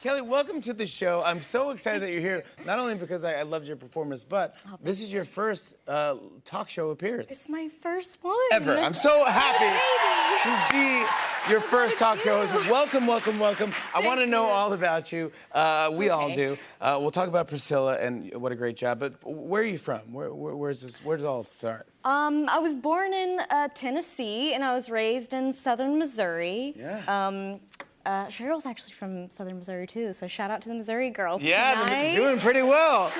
Kelly, welcome to the show. I'm so excited that you're here, not only because I loved your performance, but this is your first talk show appearance. It's my first one. Ever. I'm so happy to be your first talk show host. Welcome, welcome, welcome. I want to know all about you. We all do. We'll talk about Priscilla and what a great job. But where are you from? Where does it all start? I was born in Tennessee, and I was raised in southern Missouri. Yeah. Cheryl's actually from southern Missouri, too, so shout out to the Missouri girls Yeah, tonight. they're doing pretty well.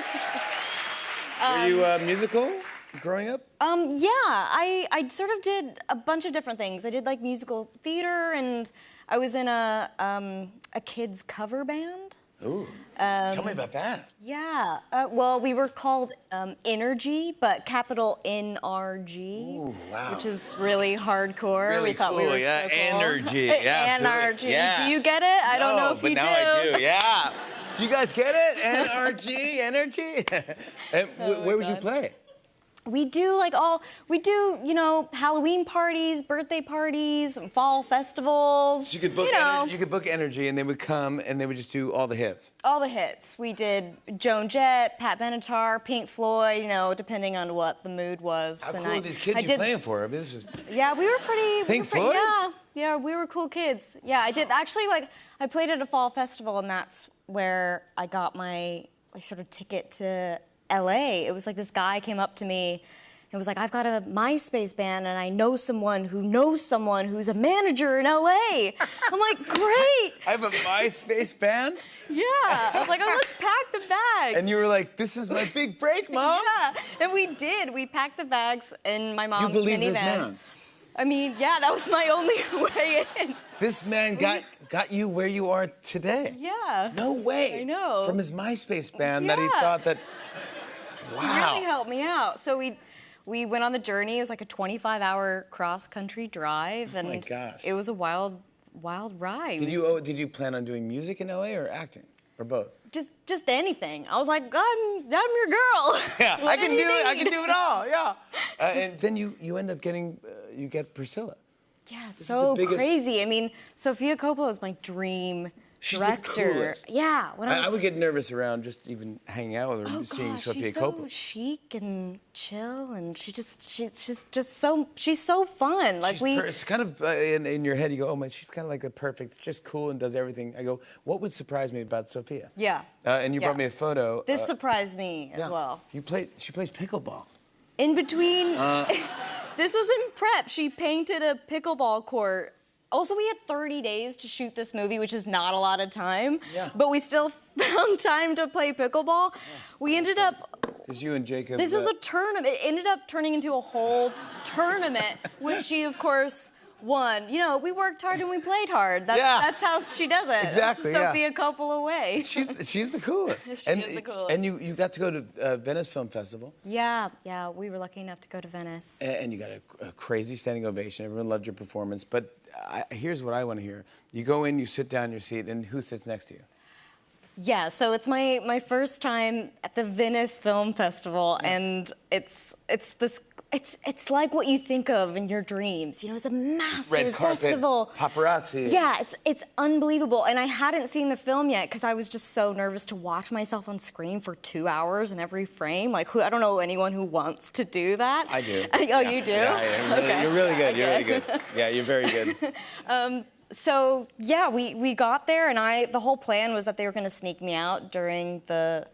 Were you musical growing up? Yeah, I sort of did a bunch of different things. I did, like, musical theater, and I was in a kids' cover band. Ooh, tell me about that. Yeah, well, we were called Energy, but capital N-R-G. Ooh, wow. Which is really hardcore. Really we thought cool, we were yeah, so cool. energy, yeah, N-R-G. yeah. Do you get it? I don't know if you do. No, but now I do, yeah. Do you guys get it? N-R-G, energy? And where would you play? We do you know, Halloween parties, birthday parties, fall festivals. So you could book you could book Energy, and they would come, and they would just do all the hits. All the hits. We did Joan Jett, Pat Benatar, Pink Floyd, you know, depending on what the mood was. How cool are these kids you're playing for? I mean, this is... Yeah, we were pretty... Pink Floyd? Yeah, we were cool kids. Yeah, I did. Actually, like, I played at a fall festival, and that's where I got my sort of ticket to LA. It was like this guy came up to me and was like, I've got a MySpace band and I know someone who knows someone who's a manager in LA. I'm like, great. I have a MySpace band? Yeah. I was like, oh, let's pack the bags. And you were like, this is my big break, Mom. Yeah. And we did. We packed the bags in my mom's minivan. You believe this man? I mean, yeah, that was my only way in. This man got you where you are today. Yeah. No way. I know. From his MySpace band that he thought that... Wow. He really helped me out. So we went on the journey. It was like a 25-hour cross-country drive, and oh my gosh. It was a wild ride. Did you plan on doing music in LA or acting, or both? Just anything. I was like, I'm your girl. Yeah, I can do it. I can do it all. Yeah. And then you end up getting you get Priscilla. Yeah, so crazy. I mean, Sofia Coppola is my dream. She's director. the coolest. Yeah. I would get nervous around just even hanging out with her, seeing Sofia Coppola. She's so chic and chill, and she's so fun. Like it's kind of in your head. You go, oh man, she's kind of like the perfect, just cool and does everything. I go, what would surprise me about Sofia? Yeah. And you brought me a photo. This surprised me as well. She plays pickleball. In between, this was in prep. She painted a pickleball court. Also, we had 30 days to shoot this movie, which is not a lot of time. Yeah. But we still found time to play pickleball. We ended up... There's you and Jacob. This is a tournament. It ended up turning into a whole tournament, which she, of course, won. You know, we worked hard and we played hard. That's how she does it. Exactly, Sofia Coppola way. She's the coolest. She is the coolest. And you got to go to Venice Film Festival. Yeah, we were lucky enough to go to Venice. And you got a crazy standing ovation. Everyone loved your performance. But here's what I want to hear. You go in, you sit down in your seat, and who sits next to you? Yeah, so it's my first time at the Venice Film Festival, and it's like what you think of in your dreams. You know, it's a massive red carpet, festival. Paparazzi. Yeah, it's unbelievable. And I hadn't seen the film yet because I was just so nervous to watch myself on screen for 2 hours in every frame. Like, I don't know anyone who wants to do that. I do. Oh, yeah. You do? Yeah, Okay. You're really good. You're really good. Yeah, you're very good. So yeah, we got there, and the whole plan was that they were going to sneak me out during the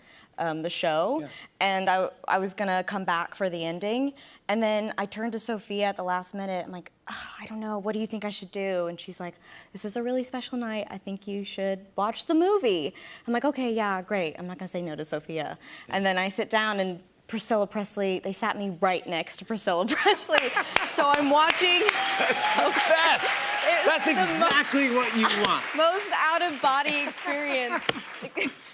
show, and I was gonna come back for the ending, and then I turned to Sofia at the last minute. I'm like, I don't know, what do you think I should do? And she's like, this is a really special night. I think you should watch the movie. I'm like, okay, yeah, great. I'm not gonna say no to Sofia. And then I sit down, and Priscilla Presley, they sat me right next to Priscilla Presley. So I'm watching. That's so fast. That's exactly what you want. Most out-of-body experience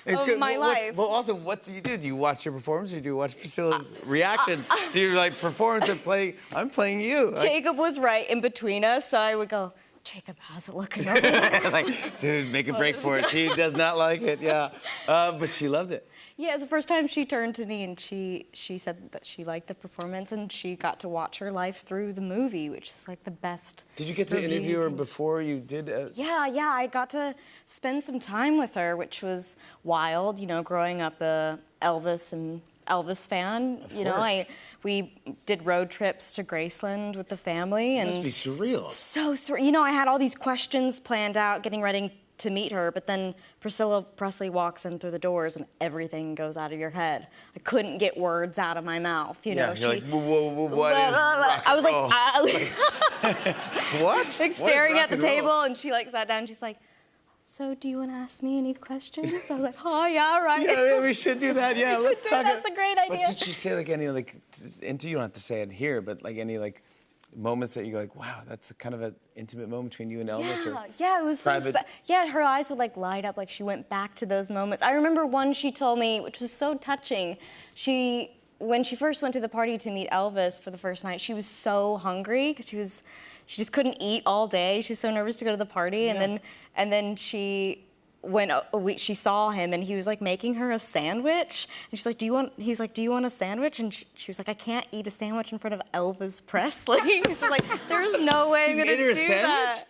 of my life. Well, also, what do you do? Do you watch your performance, or do you watch Priscilla's reaction? So you're like, performance and play, I'm playing you. Jacob was right in between us, so I would go, Jacob, how's it looking over there? Like, dude, make a break for it. She does not like it, yeah. But she loved it. Yeah, it's the first time she turned to me and she said that she liked the performance and she got to watch her life through the movie, which is like the best. Did you get to interview her before you did? Yeah, I got to spend some time with her, which was wild. You know, growing up a Elvis fan. You know, we did road trips to Graceland with the family, and It must be surreal. so surreal. You know, I had all these questions planned out, getting ready to meet her, but then Priscilla Presley walks in through the doors and everything goes out of your head. I couldn't get words out of my mouth, you know. You're like, what is rock I was like, what? like staring at the table, and she like sat down, and she's like, so do you want to ask me any questions? I was like, oh, yeah, right. Yeah, we should do that, yeah. Let's talk. That's a great idea. But did she say like any like, you don't have to say it here, but like any like moments that you go like, wow, that's kind of an intimate moment between you and Elvis? Yeah, it was private? so yeah, her eyes would like light up, like she went back to those moments. I remember one she told me, which was so touching. When she first went to the party to meet Elvis for the first night, she was so hungry because she just couldn't eat all day. She's so nervous to go to the party, and then she she saw him and he was like making her a sandwich, and she's like, he's like, do you want a sandwich? And she was like, I can't eat a sandwich in front of Elvis Presley. She's like, there's no way I'm gonna do that.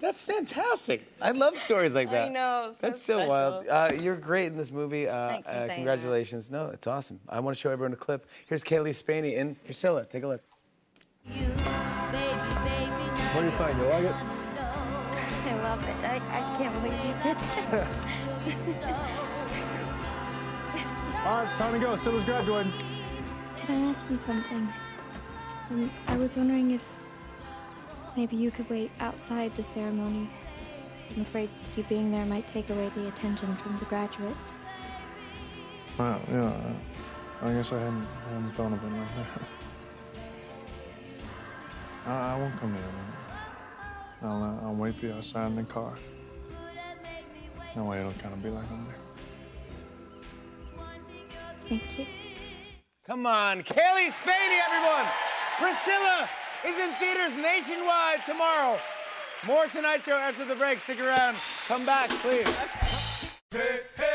That's fantastic. I love stories like that. I know. That's so wild. You're great in this movie. Thanks for saying congratulations. That. No, it's awesome. I want to show everyone a clip. Here's Kaylee Spaney in Priscilla. Take a look. What do you think? You like it? I love it. I can't believe you did that. All right, it's time to go. Scylla's graduating. Can I ask you something? I was wondering if maybe you could wait outside the ceremony. So I'm afraid you being there might take away the attention from the graduates. Well, yeah, I guess I hadn't thought of it like that. I won't come in. I'll wait for you outside in the car. That way it'll kind of be like I'm there. Thank you. Come on, Kaylee Spaney, everyone. Priscilla is in theaters nationwide tomorrow. More Tonight Show after the break. Stick around. Come back, please. Hey, hey.